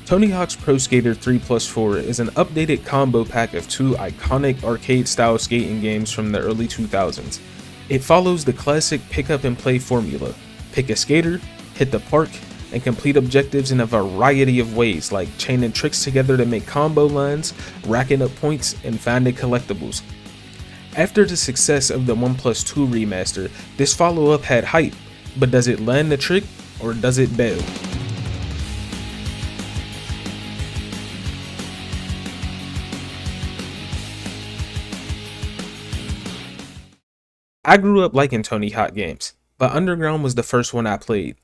Tony Hawk's Pro Skater 3+4 is an updated combo pack of two iconic arcade-style skating games from the early 2000s. It follows the classic pick-up-and-play formula: pick a skater, hit the park, and complete objectives in a variety of ways, like chaining tricks together to make combo lines, racking up points, and finding collectibles. After the success of the 1+2 remaster, this follow-up had hype, but does it land the trick, or does it bail? I grew up liking Tony Hawk games, but Underground was the first one I played.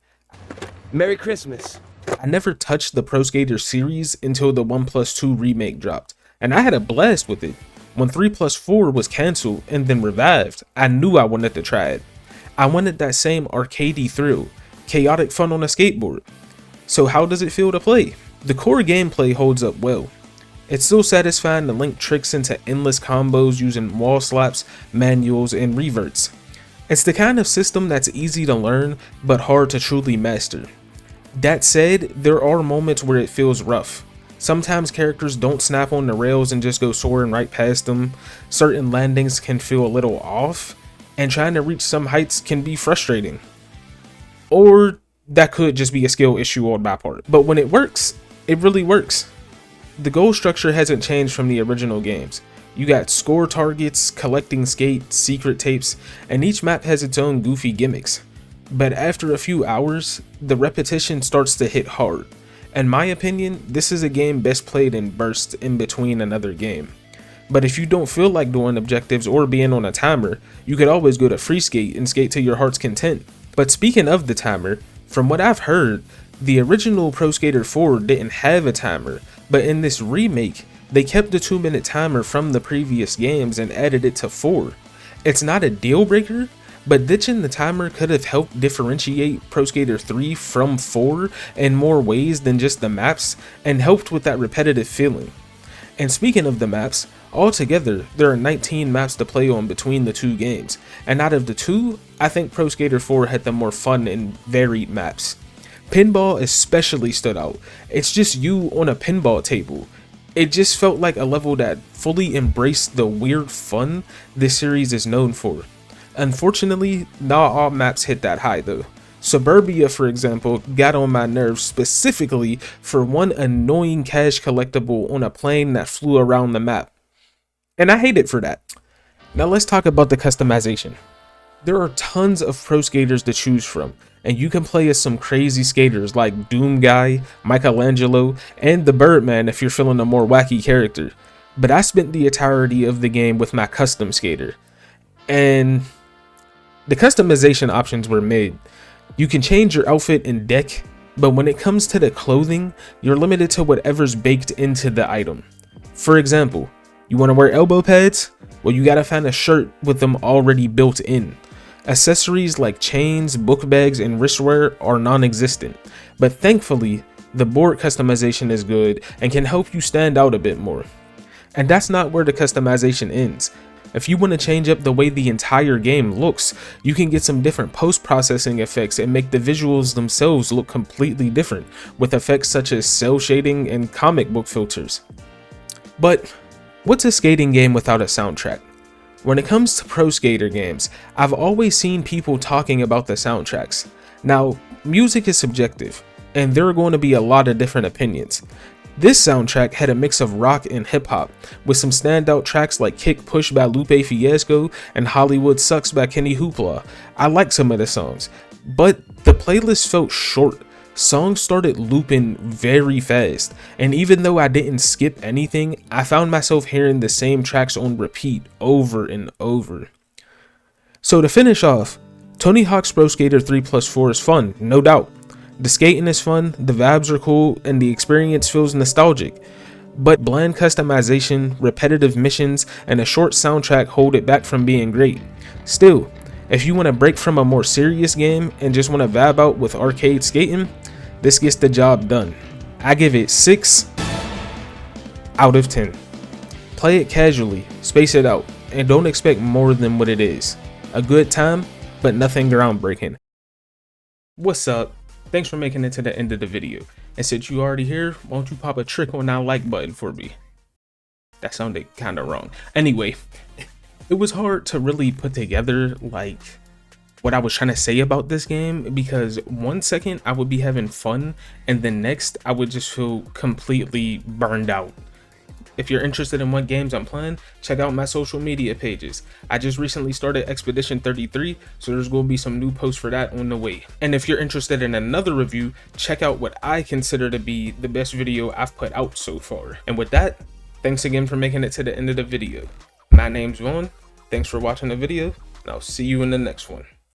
Merry Christmas. I never touched the Pro Skater series until the 1+2 remake dropped, and I had a blast with it. When 3+4 was cancelled and then revived, I knew I wanted to try it. I wanted that same arcadey thrill, chaotic fun on a skateboard. So how does it feel to play? The core gameplay holds up well. It's still satisfying to link tricks into endless combos using wall slaps, manuals, and reverts. It's the kind of system that's easy to learn, but hard to truly master. That said, there are moments where it feels rough. Sometimes characters don't snap on the rails and just go soaring right past them. Certain landings can feel a little off, and trying to reach some heights can be frustrating. Or that could just be a skill issue on my part. But when it works, it really works. The goal structure hasn't changed from the original games. You got score targets, collecting skate, secret tapes, and each map has its own goofy gimmicks. But after a few hours, the repetition starts to hit hard. In my opinion, this is a game best played in bursts in between another game. But if you don't feel like doing objectives or being on a timer, you could always go to free skate and skate to your heart's content. But speaking of the timer, from what I've heard, the original Pro Skater 4 didn't have a timer, but in this remake, they kept the 2-minute timer from the previous games and added it to 4. It's not a deal breaker, but ditching the timer could have helped differentiate Pro Skater 3 from 4 in more ways than just the maps, and helped with that repetitive feeling. And speaking of the maps, altogether there are 19 maps to play on between the two games, and out of the two, I think Pro Skater 4 had the more fun and varied maps. Pinball especially stood out. It's just you on a pinball table. It just felt like a level that fully embraced the weird fun this series is known for. Unfortunately, not all maps hit that high though. Suburbia, for example, got on my nerves specifically for one annoying cash collectible on a plane that flew around the map. And I hate it for that. Now let's talk about the customization. There are tons of pro skaters to choose from, and you can play as some crazy skaters like Doom Guy, Michelangelo, and the Birdman if you're feeling a more wacky character. But I spent the entirety of the game with my custom skater, and the customization options were made. You can change your outfit and deck, but when it comes to the clothing, you're limited to whatever's baked into the item. For example, you want to wear elbow pads? Well, you gotta find a shirt with them already built in. Accessories like chains, book bags, and wristwear are non-existent, but thankfully, the board customization is good and can help you stand out a bit more. And that's not where the customization ends. If you want to change up the way the entire game looks, you can get some different post-processing effects and make the visuals themselves look completely different, with effects such as cel shading and comic book filters. But what's a skating game without a soundtrack? When it comes to pro skater games, I've always seen people talking about the soundtracks. Now, music is subjective, and there are going to be a lot of different opinions. This soundtrack had a mix of rock and hip hop, with some standout tracks like Kick Push by Lupe Fiasco and Hollywood Sucks by Kenny Hoopla. I like some of the songs, but the playlist felt short. Songs started looping very fast, and even though I didn't skip anything, I found myself hearing the same tracks on repeat over and over. So to finish off, Tony Hawk's Pro Skater 3+4 is fun, no doubt. The skating is fun, the vibes are cool, and the experience feels nostalgic. But bland customization, repetitive missions, and a short soundtrack hold it back from being great. Still, if you want to break from a more serious game and just want to vibe out with arcade skating, this gets the job done. I give it 6 out of 10. Play it casually, space it out, and don't expect more than what it is. A good time, but nothing groundbreaking. What's up? Thanks for making it to the end of the video. And since you already here, won't you pop a trick on that like button for me? That sounded kind of wrong. Anyway, it was hard to really put together like what I was trying to say about this game, because 1 second I would be having fun and then next I would just feel completely burned out. If you're interested in what games I'm playing, check out my social media pages. I just recently started Expedition 33, so there's going to be some new posts for that on the way. And if you're interested in another review, check out what I consider to be the best video I've put out so far. And with that, thanks again for making it to the end of the video. My name's Vaughn, thanks for watching the video, and I'll see you in the next one.